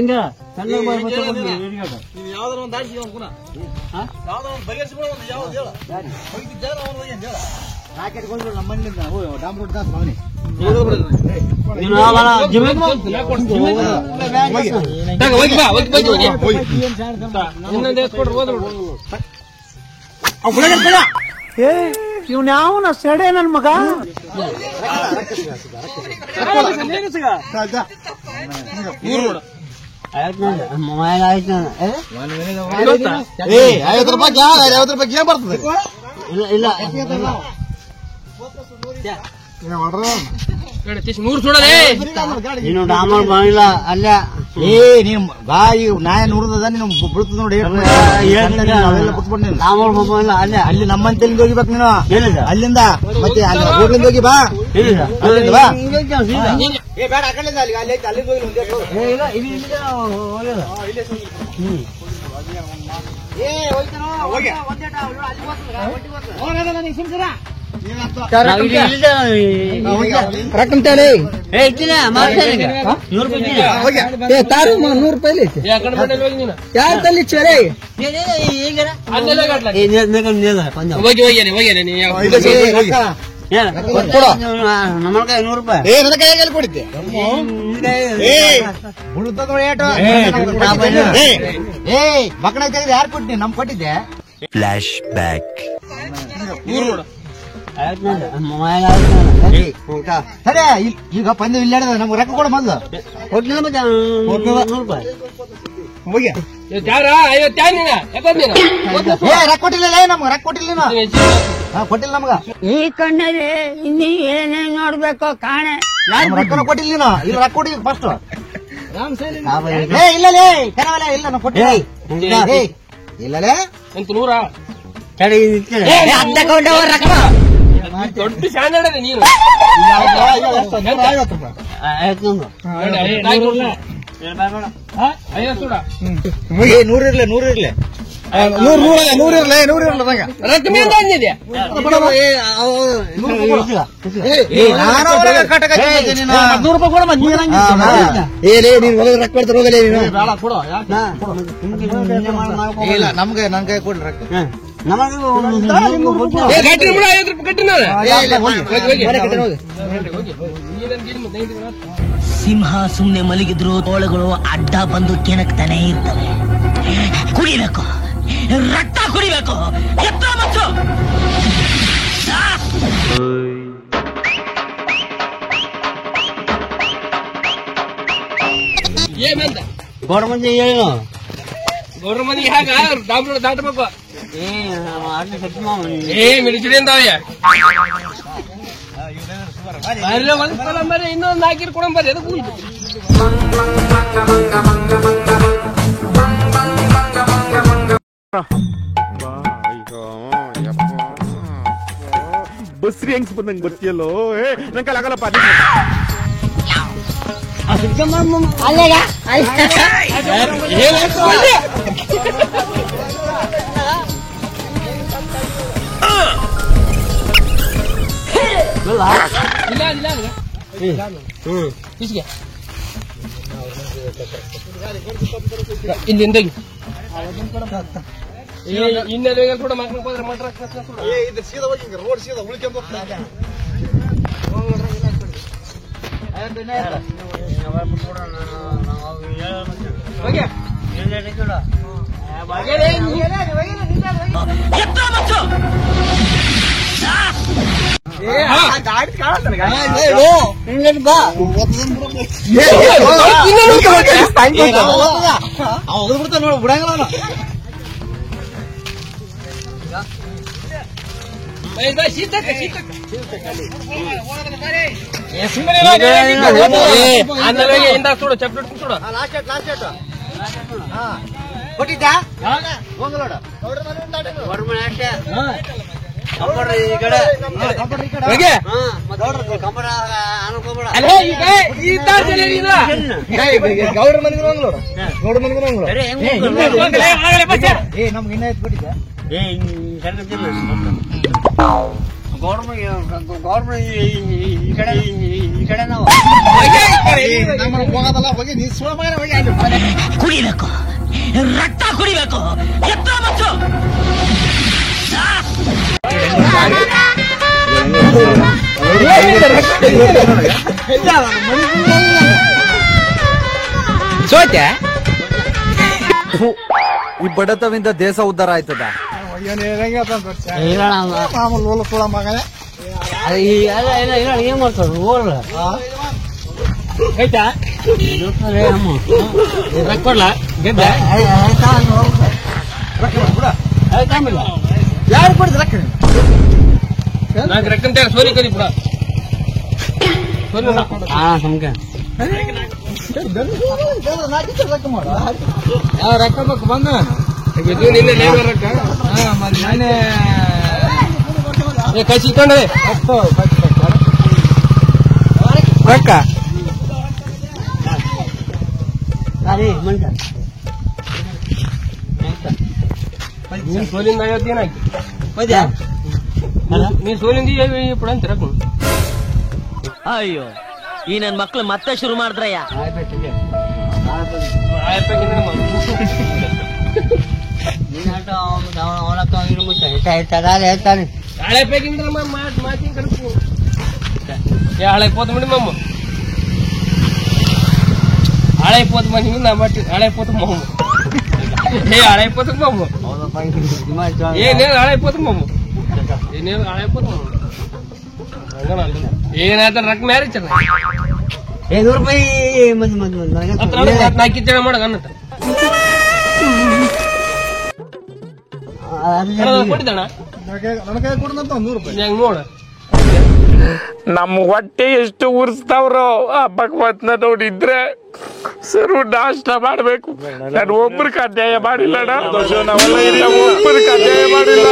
ಹಂಗ ನೀವು ಯಾವ್ದಾರ ಒಂದು ದಾಟಿ ಪುನಃ ಯಾವ್ದಾರ ಒಂದು ಬಗೆಹರಿಸಿಕೊಳ್ಳೋ ಒಂದು ಯಾವ್ದು ಹೇಳ ರಾಕೆಟ್ ಕೊಂಡು ನಮ್ಮ ಮನೆಯಿಂದ ಡಾಮ್ ರೋಡ್ ದಾಸ್ ಮಗನಿ ಇವ್ನ ಯಾವನ ಸೆಡೆ ನನ್ ಮಗ ₹50 ಏನ್ ಬರ್ತದೆ ಇಲ್ಲ ನೀನು ಡಾಮರ್ ಮಾಡಿಲ್ಲ ಅಲ್ಲ ನೀನ್ ಬಾಯಿ ನಾಯ ನುಡ್ದದ ನೀನು ಬೀಳ್ತದ ನೋಡಿ ಅವೆಲ್ಲ ಕುತ್ಕೊಂಡು ಡಾಮರ್ ಇಲ್ಲ ಅಲ್ಲ ಅಲ್ಲಿ ನಮ್ಮಂತಲ್ಲಿಂದ ಹೋಗಿಬೇಕು ನೀನು ಅಲ್ಲಿಂದ ಮತ್ತೆ ಹೋಗ್ಲಿಂದ ಹೋಗಿ ಬಾ ಅಲ್ಲಿಂದ ಬಾ ಬೇಡ ಆ ಕಡೆಯಿಂದ ಅಲ್ಲಿಂದ ಕೊಡಿದ್ದೆ ಮಕ್ಕಳ ತೆಗೆದು ಯಾರು ಕೊಟ್ಟಿದ್ದೆ ನಮ್ ಕೊಟ್ಟಿದ್ದೆ ಫ್ಲಾಶ್ ಬ್ಯಾಕ್ ಸರಿ ಈಗ ಪಂದ್ಯ ಇಲ್ಲ ನಮ್ಗೆ ರೊಕ್ಕ ಕೊಡ ಮೊದ್ಲು ರೊಕ್ಕ ಕೊಟ್ಟಿಲ್ಲ ನಮ್ಗೆ ರೊಕ್ಕ ಕೊಟ್ಟಿಲ್ಲ ಕೊಟ್ಟಿಲ್ಲ ನಮ್ಗ ಈ ಕಣ್ಣಲ್ಲಿ ಇನ್ನೀ ಏನೇನ್ ನೋಡ್ಬೇಕು ಕಾಣೆ ರೊಕ್ಕನ ಕೊಟ್ಟಿಲ್ಲ ನೀನು ಇಲ್ಲಿ ರೊಕ್ಕ ಕೊಟ್ಟಿಲ್ಲ ಫಸ್ಟ್ ಇಲ್ಲ ಇಲ್ಲ ನಾವು ಕೊಟ್ಟಿಲ್ಲ ಇಲ್ಲಲೇ ಎಂತ ನೂರ ದೊಡ್ಡ ಶಾಣ ನೀನು ನೂರಿರ್ಲಿ ಇಲ್ಲ ನಮ್ಗೆ ನನ್ ಕೈ ಕೊಡ್ರಿ ರೊಕ್ಕ ಸಿಂಹ ಸುಮ್ನೆ ಮಲಗಿದ್ರು ತೋಳಗಳು ಅಡ್ಡ ಬಂದು ಕೆಣಕ್ತಾನೆ ಇರ್ತವೆ. ಕುಡಿಬೇಕು, ರಕ್ತ ಕುಡಿಬೇಕು. ಗೌಡ ಮಂದಿ ಹೇಳು, ಗೌಡ ಮಂದಿಗೆ ಹಾಗ ಡಾಂಬ್ರೋಡ್ ದಾಟಬೇಕು. ಮಿಡಿಚಿಡಿ ಅಂತಾವೆ ಇನ್ನೊಂದು ಹಾಕಿರ್ ಕೊಡಂಬರಿ ಅದು ಬಸ್ರಿ ಹೆಂಗ್ಸ್ ಬಂದಂಗ್ ಬರ್ತೀಯಲ್ಲೋ ನಂಗೆ ಆಗಲ್ಲಪ್ಪ. ಇಲ್ಲಿಂದ ಇನ್ನೆಲ್ಲ ಕೂಡ ಮಕ್ಕಳು ಸೀದಾ ಹೋಗಿ ರೋಡ್ ಸೀದಾ ಉಳ್ಕೊಂಡ್ ಹೋಗ್ತಾರೆ. ಹೋಗ್ಬಿಡ್ತಾನ ನೋಡ ಬಿಡಂಗಿಲ್ಲ. ಕೊಟ್ಟಿದ್ದ ಗೌಡ್ರ ಮನೆಗೆ ನೋಡು, ಗೌಡ್ರ ಮನೆಗೆ ನೋಡು. ನಮ್ಗೆ ಇನ್ನ ಕೊಟ್ಟಿದ್ದ ಗೌರ್ಮೆಂಟ್ ಈ ಕಡೆ ನಾವು ಹೋಗೋದಲ್ಲ ಹೋಗಿ ನೀ ಸುಳ ಮಗನ ಹೋಗಿ ಅಲ್ಲಿ ಕುಡಿಬೇಕು, ರಕ್ತ ಕುಡಿಬೇಕು. ಎತ್ತರ ಮತ್ತು ಸೋತೆ ಈ ಬಡತವಿಂದ ದೇಶ ಉದ್ಧಾರ ಆಯ್ತದ. ಮಾಮೂಲು ಹೋಲ ಸುಳ ಮಗನೇ ಏನ್ ಮಾಡ್ತಾರ ಓಲ್ಲ ಆಯ್ತಾ ಕೊಡ್ಲಾ ಗೆದ್ದ ಯಾರು ಕೊಡಿದ ರೊಕ್ಕ ನಾಲ್ಕು ರೊಕ್ಕ ಸೋನಿ ಕರಿ ಬಿಡ ನಮ್ಗೆ ರೊಕ್ಕ ಮಾಡ ಯಾವ ರೊಕ್ಕ ಬೇಕು ಬಂದ ನಿನ್ನೆ ಲೇಬರ್ ರೊಕ್ಕ ನಾನೇ ಕೈ ಸಿಕ್ಕೊಂಡ್ರೆ ರೊಕ್ಕ ನೀನ್ ಸೋಲಿಂದ 50 ಏನಾಯ್ತು ನೀನ್ ಸೋಲಿಂದ ಇಪ್ಪಡು ಅಂತ ರೊಕ್ಕ. ಅಯ್ಯೋ, ಈ ನನ್ ಮಕ್ಳು ಮತ್ತೆ ಶುರು ಮಾಡಿದ್ರಯ್ಯ. ಹಳೆ ಪ್ಯಾಕಿಂಗ್ ಮಾತಿನ ಕರ್ಕು ಹಳೆ ಪೋತ್ ಮಾಡಿ ಮಮ್ಮ ಹಳೆ ಪೋತ್ ಮನಿ ನಾ ಮಟ್ಟಿ ಹಳೆ ಪೋತ್ ಮಮ್ಮ ಹಳೆ ಪೋತ್ ಮಮ್ಮ ಏನೇನು ಹಳೆ ಪೋತ್ ಮಮ್ಮ ಏನೇನು ಹಳೆ ಪೋತ್ ಮಮ್ಮ ಏನಾಯ್ತ ರೊಕ್ಕ ಮ್ಯಾರೇಜ್ ₹100 ನಾಲ್ಕಿತ್ತು ಮಾಡ ಅನ್ನತ್ತ ಕೊಟ್ಟಿದ್ದಣ ನನಗೆ ಕೊಡದಂತ ₹100 ಹೆಂಗ್ ನೋಡ ನಮ್ಮ ಹೊಟ್ಟೆ ಎಷ್ಟು ಉರ್ಸ್ತಾವ್ರೋ ಆ ಭಗವತ್ನ ನೋಡಿದ್ರೆ ಸರು ನಾಷ್ಟ ಮಾಡ್ಬೇಕು. ನಾನು ಒಬ್ಬರಿಗೆ ಅನ್ಯಾಯ ಮಾಡಿಲ್ಲ, ಒಬ್ಬರಿಗೆ ಅನ್ಯಾಯ ಮಾಡಿಲ್ಲ.